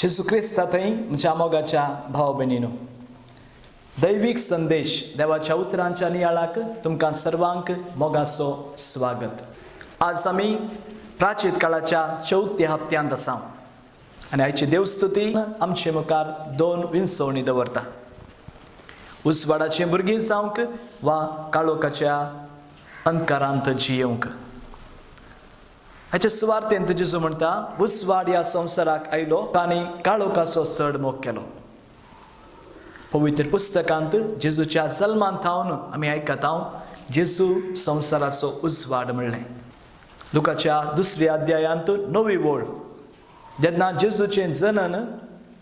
जेजू क्रिस्तांतय म्हज्या मोगाच्या भाव भयणीनो, दैवीक संदेश देवाच्या उतरांच्या नियाळाक तुमकां सर्वांक मोगाचो स्वागत। आज आमी प्राचीन काळाच्या चौथ्या हप्त्यांत आसा आनी आयची देवस्तुती आमचे मुखार दोन विंसवणी दवरता। उसवाडाची भुरगीं जावंक वा काळोखाच्या अंधकारांत जियोंक। हाचे सुवार्तेंत जेजू म्हणटा, उसवाड ह्या संवसाराक आयलो आनी काळोखाचो चड मोग केलो। पवित्र पुस्तकांत जेजूच्या जल्मान थावन आमी आयकता जेजू संवसाराचो उसवाड म्हणलें। लुकाच्या 2ऱ्या अध्यायांत 9वी ओळ जेन्ना जेजूचें जनन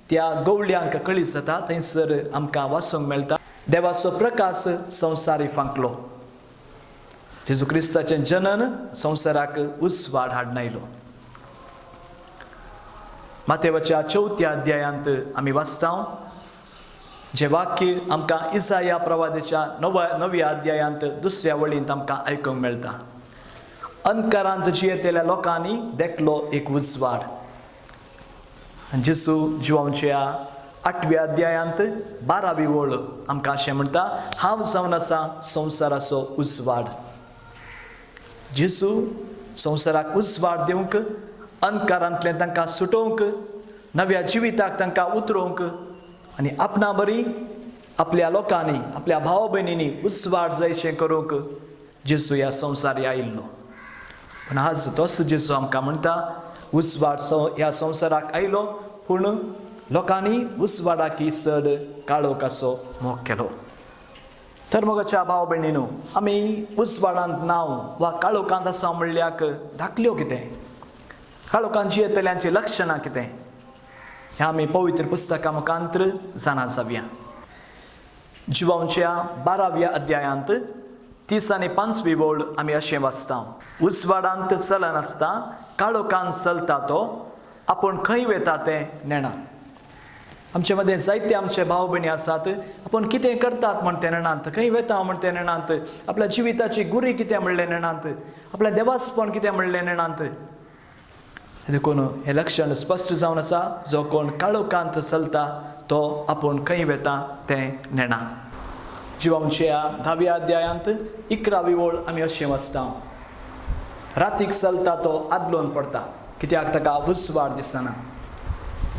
त्या गवळ्यांक कळीत जाता थंयसर आमकां वाचूंक मेळटा, देवाचो प्रकाश संवसारी फांकलो। जेजू क्रिस्ताचें जनन संवसाराक उसवाड हाडून आयलो। मातेवाच्या 4थ्या अध्यायांत आमी वाचता जे वाक्य आमकां इसाया प्रवादीच्या 9व्या अध्यायांत 2ऱ्या वळींत आमकां आयकूंक मेळटा। अंधकारांत जियेतेल्या लोकांनी देखलो एक उसवाड। जेजू जिवांच्या 8व्या अध्यायांत 12वी ओळ आमकां अशें म्हणटा, हांव जावन आसा संवसाराचो उसवाड। जेजू संवसाराक उसवाड दिवंक, अंधकारांतल्यान तांकां सुटोवंक, नव्या जिविताक तांकां उतरोवंक आनी आपणा बरी आपल्या लोकांनी, आपल्या भाव भयणींनी उसवाड जायशें करूंक जेजू ह्या संवसारी आयिल्लो। पूण आज तोच जेजू आमकां म्हणटा, उसवाड ह्या संवसाराक आयलो पूण लोकांनी उसवाडाकी चड काळोखाचो मोग केलो। तर मोगाच्या भाव भयणीनो, आमी उसवाडांत नांव वा काळोखांत आसा म्हणल्याक धाकल्यो कितें, काळोखांत जियेतल्यांची लक्षणां कितें हें आमी पवित्र पुस्तका मुखांत्र जाणा जावया। जिवांच्या 12व्या अध्यायांत 30 आनी 5वी ओळ आमी अशें वाचता, उसवाडांत चलनासता काळोखांत चलता तो, आपूण खंय वेता तें नेणा। आमचे मदें जायते आमचे भाव भयणी आसात, आपूण कितें करतात म्हण तें नेणांत, खंय वेता म्हण तें नेणांत, आपल्या जिविताची गुरी कितें म्हणलें नेणांत, आपलें देवासपण कितें म्हणलें नेणांत। देखून हें लक्षण स्पश्ट जावन आसा, जो कोण काळोखांत चलता तो आपूण खंय वेता तें नेणा। जिवांच्या 10व्या अध्यायांत 11वी ओळ आमी अशें वाचता, रातीक चलता तो आदलोन पडता, कित्याक ताका उसवाड दिसना।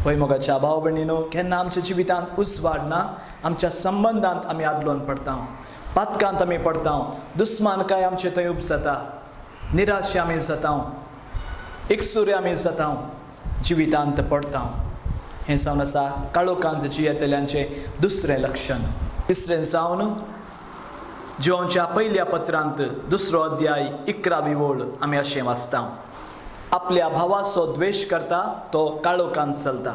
पळय मोगाच्या भाव भयणीनो, केन्ना आमच्या जिवितांत उसवाड ना, आमच्या संबंधांत आमी आदलोन पडटा, पातकांत आमी पडटा, दुस्मानकाय आमचे थंय उपजता, निराश आमी जाता, एकसुरे आमी जाता, जिवितांत पडटा। हें जावन आसा काळोखांत जियेतल्यांचें दुसरें लक्षण। तिसरें जावन जिवांच्या पयल्या पत्रांत 2रो अध्याय 11वी ओळ आमी अशें वाचता, आपल्या भावाचो द्वेश करता तो काळोखांत चलता,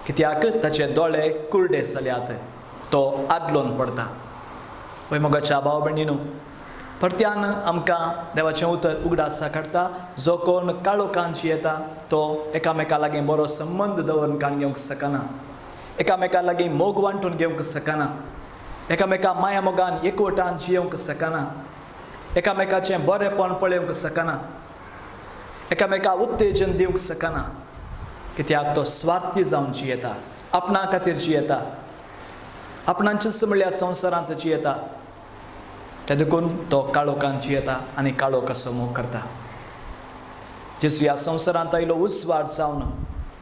कित्याक ताचे दोळे कुर्डे जाल्यात, तो आदलोन पडता। पळय मोगाच्या भाव भयणीनो, परत्यान आमकां देवाचें उतर उगडासा काडटा, जो कोण काळोखांत जियेता तो एकामेका लागीं बरो संबंद दवरून काण घेवंक शकना, एकामेका लागीं मोग वांटून घेवंक शकना, एकामेका माया मोगान एकवटान जियोंक शकना, एकामेकाचें बरेंपण पळोवंक शकना, एकामेका उत्तेजन दिवंक शकना, कित्याक तो स्वार्थी जावन जियेता, आपणा खातीर जियेता, आपणाचेच म्हणल्यार संवसारांत जियेता। ते देखून तो काळोखांत जियेता आनी काळोखाचो मोग करता। जेजू ह्या संवसारांत आयलो उसवाड जावन,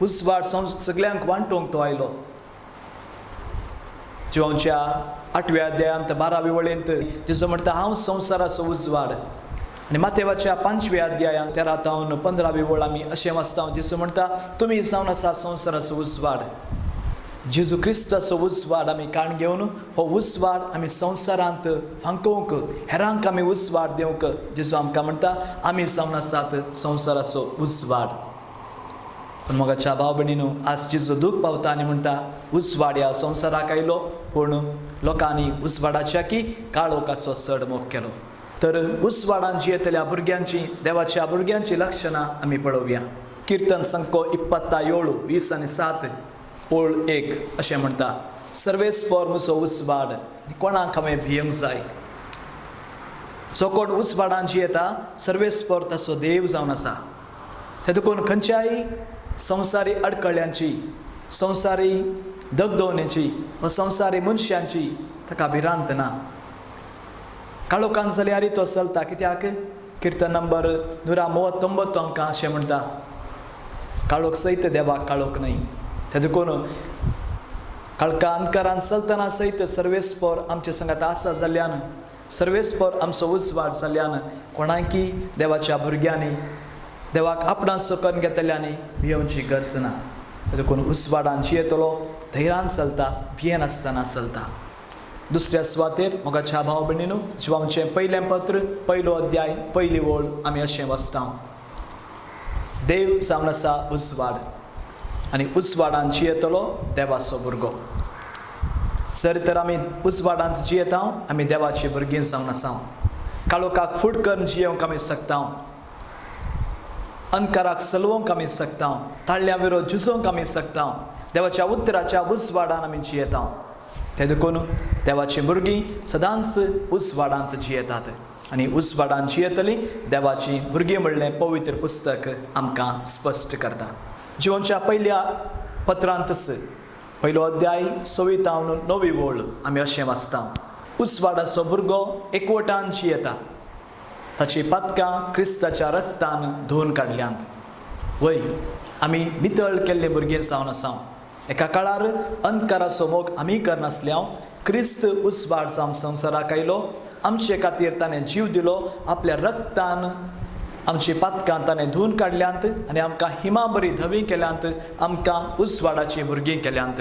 उसवाड सगळ्यांक वांटूंक तो आयलो। जिवांच्या 8व्या अध्यायांत 12वी वळींत जेजू म्हणटा, हांव संवसाराचो उजवाड। आनी मातेवाच्या 5व्या अध्यायांत 13 ते 15वी ओळ आमी अशें वाचता, जेजू म्हणटा, तुमी जावन आसा संवसाराचो उसवाड। जेजू क्रिस्ताचो उसवाड आमी काण घेवन हो उसवाड आमी संवसारांत फांकोवंक, हेरांक आमी उसवाड दिवंक जेजू आमकां म्हणटा, आमी जावन आसात संवसाराचो उसवाड। पूण मोगाच्या भाव भयणीनो, आज जेजू दूख पावता आनी म्हणटा, उसवाड ह्या संवसाराक आयलो पूण लोकांनी उसवाडाच्या की काळोखाचो चड मोग केलो। तर उसवाडांत जियेतल्या भुरग्यांची, देवाच्या भुरग्यांची लक्षणां आमी पळोवया। किर्तन संको 27, 20 आनी 7 ओळ 1 अशें म्हणटा, सर्वेस्पर म्हजो उसवाड आनी कोणाक हांवें भियेंक जाय। जो कोण उसवाडांत जियेता सर्वेस्पर ताचो देव जावन आसा। ते देखून खंयच्याय संवसारी अडकळ्यांची, संवसारी दगदवणेची व संवसारी मनशांची ताका भिरांत ना. काळोखान जाल्यार तो चलता. कित्याक किर्तन नंबर 139 आमकां अशें म्हणटा, काळोख सयत देवाक काळोख न्हय. ते देखून काळका अंधकारान चलतना सयत सर्वेस्पर आमचे संगात आसा जाल्ल्यान, सर्वेस्पर आमचो उजवाड जाल्ल्यान कोणाकी देवाच्या भुरग्यांनी, देवाक आपणा सोकन घेतल्यांनी भियोवची गरज ना. ते देखून उजवाडान जियेतलो धैर्यान चलता, भियेनासतना चलता. दुसऱ्या सुवातेर मोगाच्या भाव भयणीनो, जिवांचें पयलें पत्र, पयलो अध्याय, पयली ओळ आमी अशें वाचता. देव जावन आसा उजवाड आनी उजवाडान जियेतलो देवाचो भुरगो. जर तर आमी उजवाडांत जियेता, आमी देवाची भुरगीं जावन आसा. काळोखाक फूट करून जियोंक आमी शकता, अंधकाराक चलोवंक आमी शकता, ताळ्या विरोध झुजोवंक आमी शकता. देवाच्या उतराच्या उजवाडान आमी जियेता. ते देखून देवाची भुरगीं सदांच उजवाडांत जियेतात आनी उजवाडांत जियेतली देवाची भुरगीं म्हणलें पवित्र पुस्तक आमकां स्पश्ट करता. जिवनच्या पयल्या पत्रांतच पयलो अध्याय 6-9 ओळ आमी अशें वाचता. उजवाडाचो भुरगो एकवटान जियेता, ताची पातकां क्रिस्ताच्या रक्तान धुवन काडल्यांत. वय आमी नितळ केल्ले भुरगीं जावन आसा. एका काळार अंधकाराचो मोग आमी करनासल्यां क्रिस्त उजवाड जावन संवसाराक आयलो. आमचे खातीर ताणें जीव दिलो, आपल्या रक्तान आमची पातकां ताणें धुवन काडल्यांत आनी आमकां हिमा बरी धवी केल्यांत, आमकां उजवाडाची भुरगीं केल्यांत.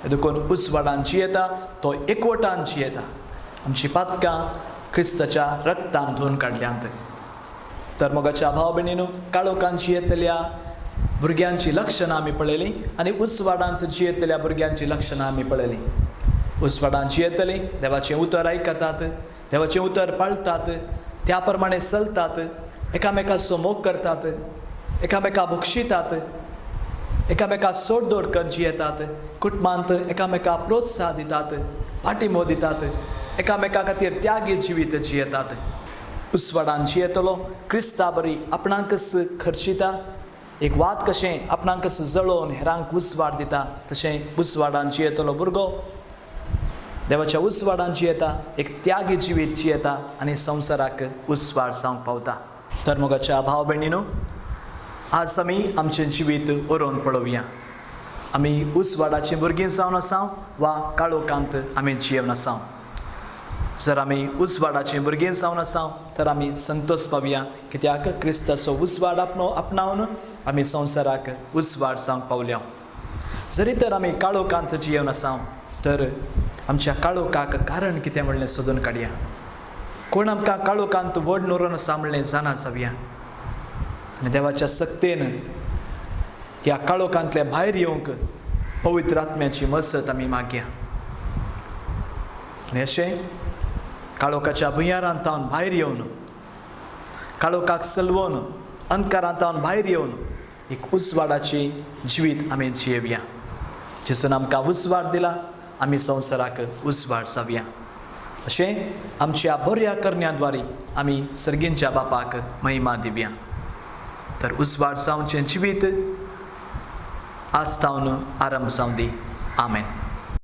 देखून उजवाडान जियेता तो एकवटान जियेता, आमची पातकां क्रिस्ताच्या रक्तान धुवन काडल्यांत. तर मोगाच्या भाव भयणीनो, काळोखान जियेतल्या भुरग्यांची लक्षणां आमी पळयलीं आनी उजवाडांत जियेतल्या भुरग्यांची लक्षणां आमी पळयलीं. उजवाडांत जियेतलीं देवाचें उतर आयकतात, देवाचें उतर पाळटात, त्या प्रमाणे चलतात, एकामेकाचो मोग करतात, एकामेका भोगशितात, एकामेका सोडदोड करत जियेतात, कुटुंबांत एकामेका प्रोत्साह दितात, पाठिंबो दितात, एकामेका खातीर त्यागी जिवीत जियेतात. उजवाडांत जियेतलो क्रिस्ता बरी आपणाकच खर्चिता. एक वात कशें आपणाकच जळोवन हेरांक उजवाड दिता, तशें उजवाडांत जियेतलो भुरगो देवाच्या उजवाडांत जियेता, एक त्यागी जिवीत जियेता आनी संवसाराक उजवाड जावंक पावता. तर मोगाच्या भाव भयणीनो, आज आमी आमचें जिवीत ओरोवन पळोवया. आमी उजवाडाचीं भुरगीं जावन आसा वा काळोखांत आमी जियेवन आसा. जर आमी उजवाडाचीं भुरगीं जावन आसा तर आमी संतोश पावया, कित्याक क्रिस्ताचो उजवाड आपणावन आमी संवसाराक उजवाड जावंक पावल्या. जरी तर आमी काळोखांत जियेवन आसा तर आमच्या काळोखाक कारण कितें म्हणलें सोदून काडया. कोण आमकां काळोखांत व्हड नोरोन आसा म्हणलें जाणा जावया आनी देवाच्या सक्तेन ह्या काळोखांतल्या भायर येवंक पवित्र आत्म्याची मसत आमी मागया. आनी अशें काळोखाच्या भुंयारांतावन भायर येवन, काळोखाक चलवून अंधकारांतावन भायर येवन एक उजवाडाची जिवीत आमी जियेवया. जेसून आमकां उजवाड दिला, आमी संवसाराक उजवाड जावया. अशें आमच्या बऱ्या करण्याद्वारे आमी सर्गींच्या बापाक महिमा दिवया. तर उजवाड जावचें जिवीत आज तावन आरंभ जावं दी. आमेन.